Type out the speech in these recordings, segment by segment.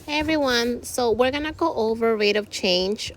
Hey everyone, so we're gonna go over rate of change.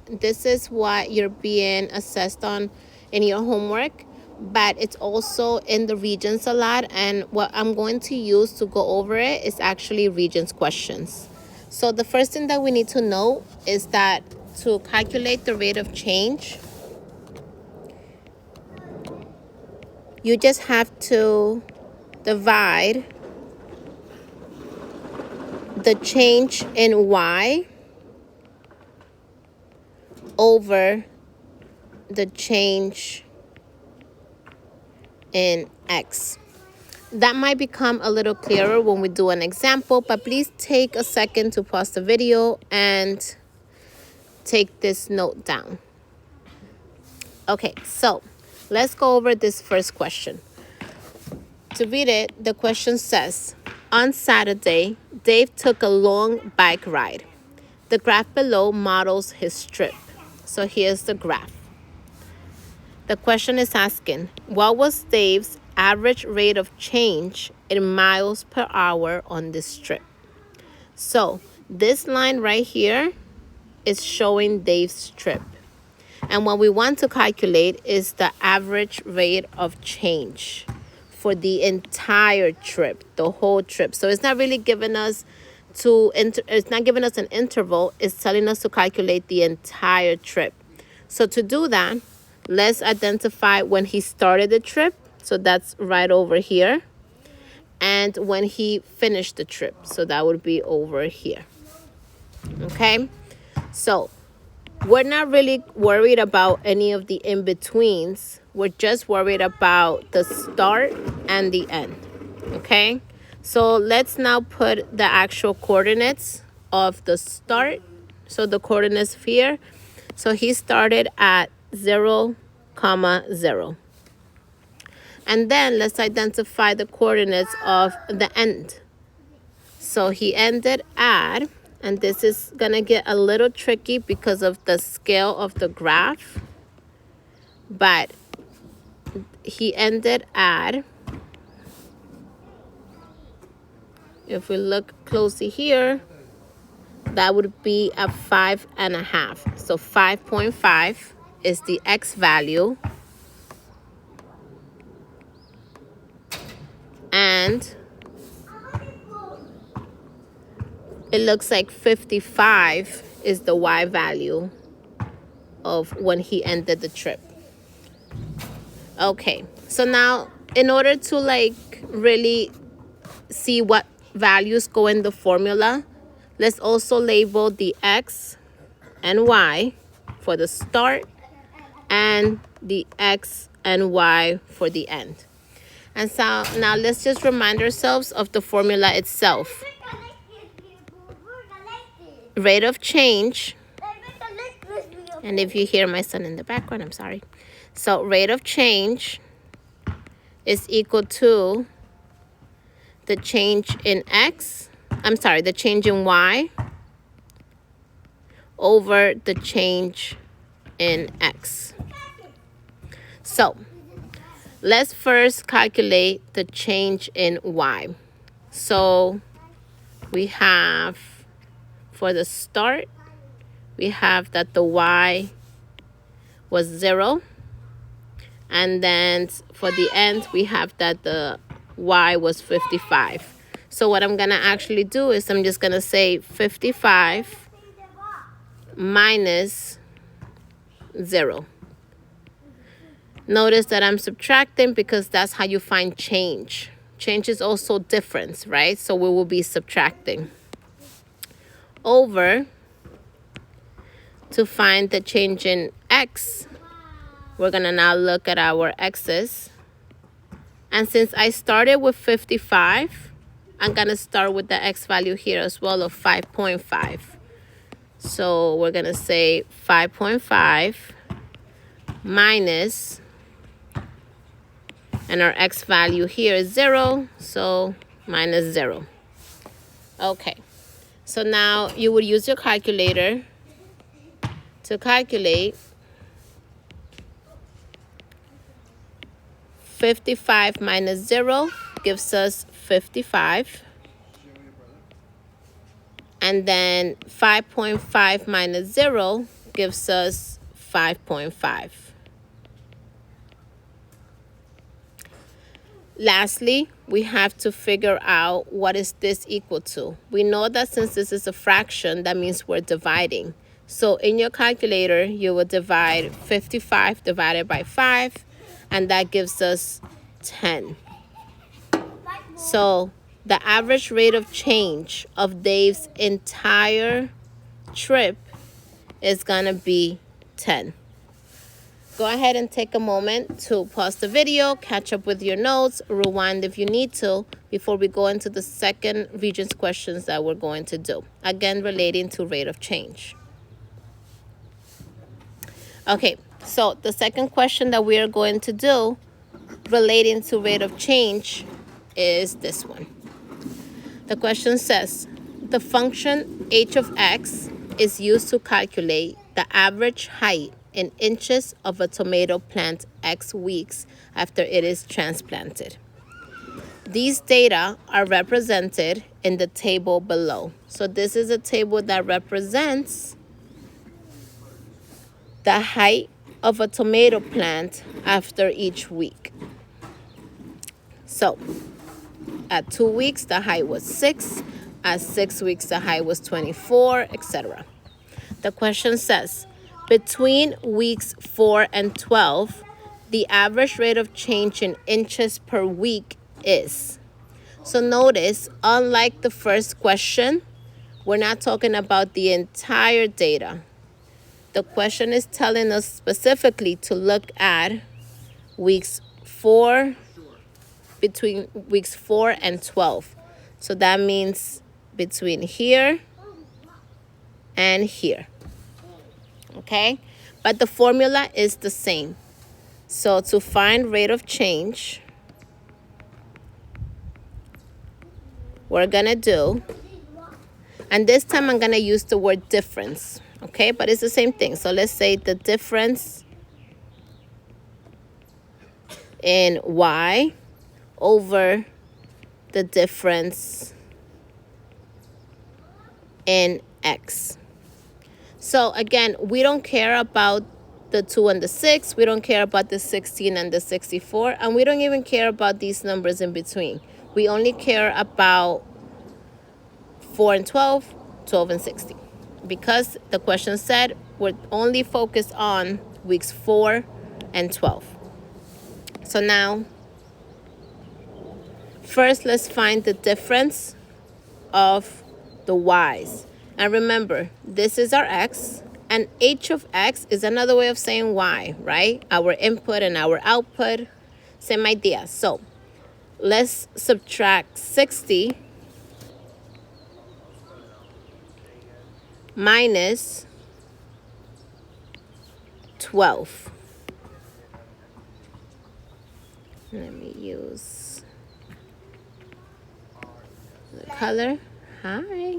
This is what you're being assessed on in your homework, but it's also in the Regents a lot, and what I'm going to use to go over it is actually Regents questions. So the first thing that we need to know is that to calculate the rate of change, you just have to divide the change in Y over the change in X. That might become a little clearer when we do an example, but please take a second to pause the video and take this note down. Okay, so let's go over this first question. To read it, the question says, on Saturday, Dave took a long bike ride. The graph below models his trip. So here's the graph. The question is asking, what was Dave's average rate of change in miles per hour on this trip? So this line right here is showing Dave's trip. And what we want to calculate is the average rate of change for the entire trip, the whole trip. So it's not really giving us it's not giving us an interval, it's telling us to calculate the entire trip. So to do that, let's identify when he started the trip. So that's right over here. And when he finished the trip. So that would be over here. Okay. So we're not really worried about any of the in-betweens. We're just worried about the start and the end. Okay. So let's now put the actual coordinates of the start. So the coordinates here. So he started at 0, 0. And then let's identify the coordinates of the end. So he ended at, and this is gonna get a little tricky because of the scale of the graph, but he ended at, if we look closely here, that would be a 5.5. So 5.5 is the X value. And it looks like 55 is the Y value of when he ended the trip. Okay, so now in order to like really see what values go in the formula, let's also label the X and Y for the start and the X and Y for the end. And so now let's just remind ourselves of the formula itself. Rate of change, and if you hear my son in the background, I'm sorry. So rate of change is equal to the change in X, the change in Y over the change in X. So let's first calculate the change in Y. So we have, for the start, we have that the Y was 0. And then for the end, we have that the Y was 55. So what I'm going to actually do is I'm just going to say 55 minus 0. Notice that I'm subtracting because that's how you find change. Change is also difference, right? So we will be subtracting. Over, to find the change in X, we're going to now look at our X's. And since I started with 55, I'm going to start with the X value here as well of 5.5. So we're going to say 5.5 minus, and our X value here is 0, so minus 0. Okay, so now you would use your calculator to calculate 55 minus 0 gives us 55. And And then 5.5 minus 0 gives us 5.5. Lastly, we have to figure out what is this equal to. We know that since this is a fraction, that means we're dividing. So in your calculator, you will divide 55 divided by 5, and that gives us 10. So the average rate of change of Dave's entire trip is going to be 10. Go ahead and take a moment to pause the video, catch up with your notes, rewind if you need to, before we go into the second Regents questions that we're going to do. Again, relating to rate of change. Okay, so the second question that we are going to do relating to rate of change is this one. The question says, the function h of x is used to calculate the average height in inches of a tomato plant X weeks after it is transplanted. These data are represented in the table below. So this is a table that represents the height of a tomato plant after each week. So at 2 weeks, the height was 6. At 6 weeks, the height was 24, etc. The question says, between weeks 4 and 12, the average rate of change in inches per week is. So notice, unlike the first question, we're not talking about the entire data. The question is telling us specifically to look at between weeks 4 and 12. So that means between here and here. Okay, but the formula is the same. So to find rate of change, we're gonna do, and this time I'm gonna use the word difference, okay, but it's the same thing. So let's say the difference in y over the difference in x. So again, we don't care about the 2 and the 6. We don't care about the 16 and the 64. And we don't even care about these numbers in between. We only care about 4 and 12, 12 and 16. Because the question said we're only focused on weeks 4 and 12. So now, first let's find the difference of the y's. And remember, this is our x, and h of x is another way of saying y, right? Our input and our output, same idea. So let's subtract 60 minus 12. Let me use the color. Hi.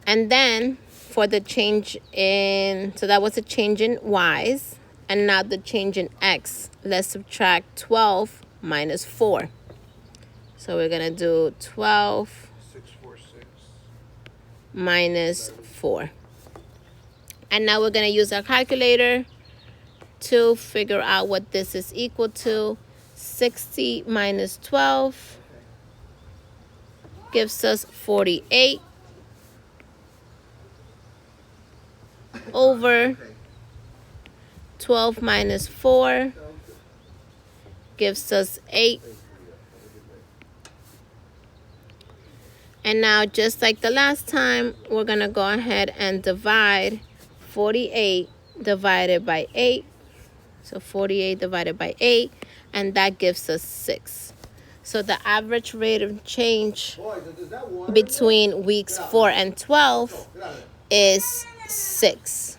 And then for the change in, so that was a change in y's, and now the change in x. Let's subtract 12 minus 4. So we're gonna do 12 minus 4. And now we're gonna use our calculator to figure out what this is equal to. 60 minus 12 gives us 48. Over 12 minus 4 gives us 8. And now, just like the last time, we're going to go ahead and divide 48 divided by 8. So 48 divided by 8, and that gives us 6. So the average rate of change between weeks 4 and 12 is 6.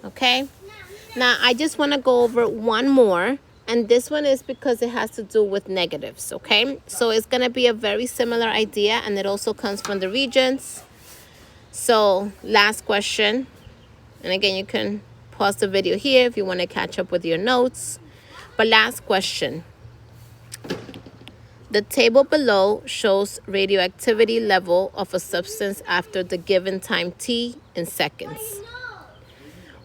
Okay, now I just want to go over one more, and this one is because it has to do with negatives. Okay, so it's going to be a very similar idea, and it also comes from the Regents. So last question, and again, you can pause the video here if you want to catch up with your notes. But last question, The table below shows radioactivity level of a substance after the given time t in seconds.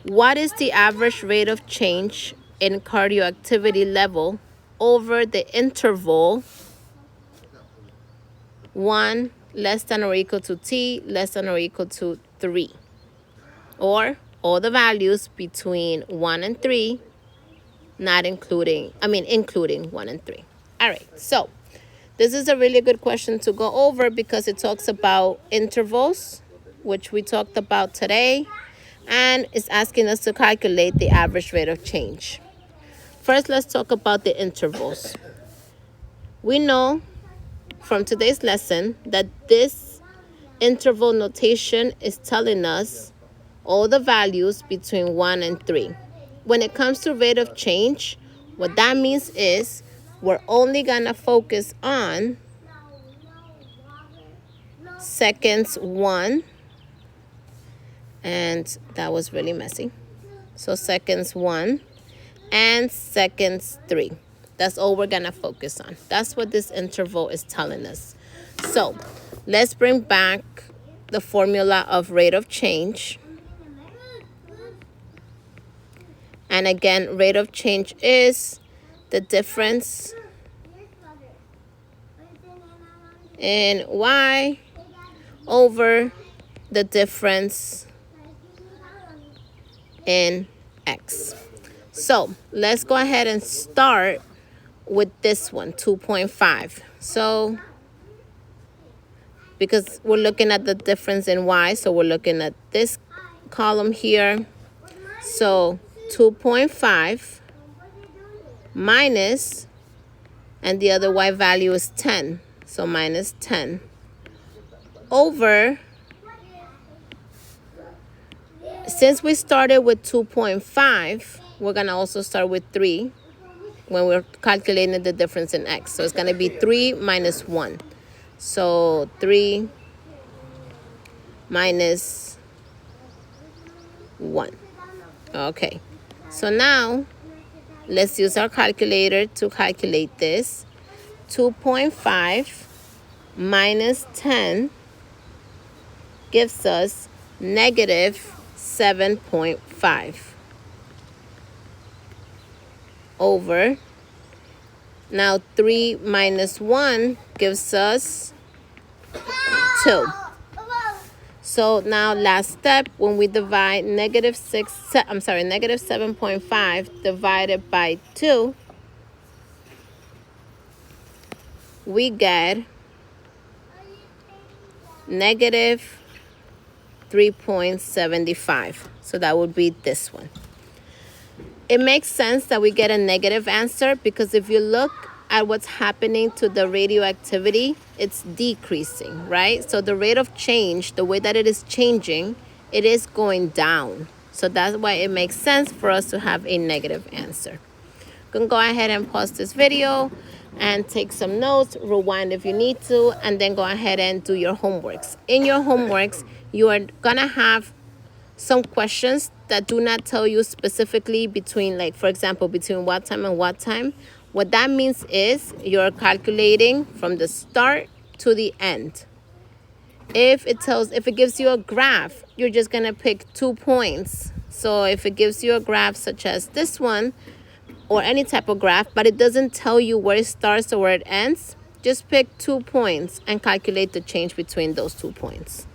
What is the average rate of change in radioactivity level over the interval 1 less than or equal to t less than or equal to 3? Or all the values between 1 and 3, including 1 and 3. All right, so this is a really good question to go over because it talks about intervals, which we talked about today, and it's asking us to calculate the average rate of change. First, let's talk about the intervals. We know from today's lesson that this interval notation is telling us all the values between 1 and 3. When it comes to rate of change, what that means is we're only gonna focus on seconds 1, and that was really messy. So seconds 1 and seconds 3. That's all we're gonna focus on. That's what this interval is telling us. So let's bring back the formula of rate of change. And again, rate of change is the difference in y over the difference in x. So let's go ahead and start with this one, 2.5. So because we're looking at the difference in y, so we're looking at this column here. So 2.5 minus, and the other y value is 10, so minus 10 over, since we started with 2.5, we're going to also start with 3 when we're calculating the difference in x. So it's going to be 3 minus 1. So 3 minus 1. Okay. So now let's use our calculator to calculate this. 2.5 minus 10 gives us negative 7.5 over, now 3 minus 1 gives us 2. So now last step, when we divide negative 7.5 divided by 2, we get negative 3.75. So that would be this one. It makes sense that we get a negative answer because if you look at what's happening to the radioactivity, it's decreasing, right? So the rate of change, the way that it is changing, it is going down. So that's why it makes sense for us to have a negative answer. You can go ahead and pause this video and take some notes, rewind if you need to, and then go ahead and do your homeworks. In your homeworks, you are gonna have some questions that do not tell you specifically between, like, for example, between what time and what time. What that means is you're calculating from the start to the end. If it gives you a graph, you're just gonna pick 2 points. So if it gives you a graph such as this one, or any type of graph, but it doesn't tell you where it starts or where it ends, just pick 2 points and calculate the change between those 2 points.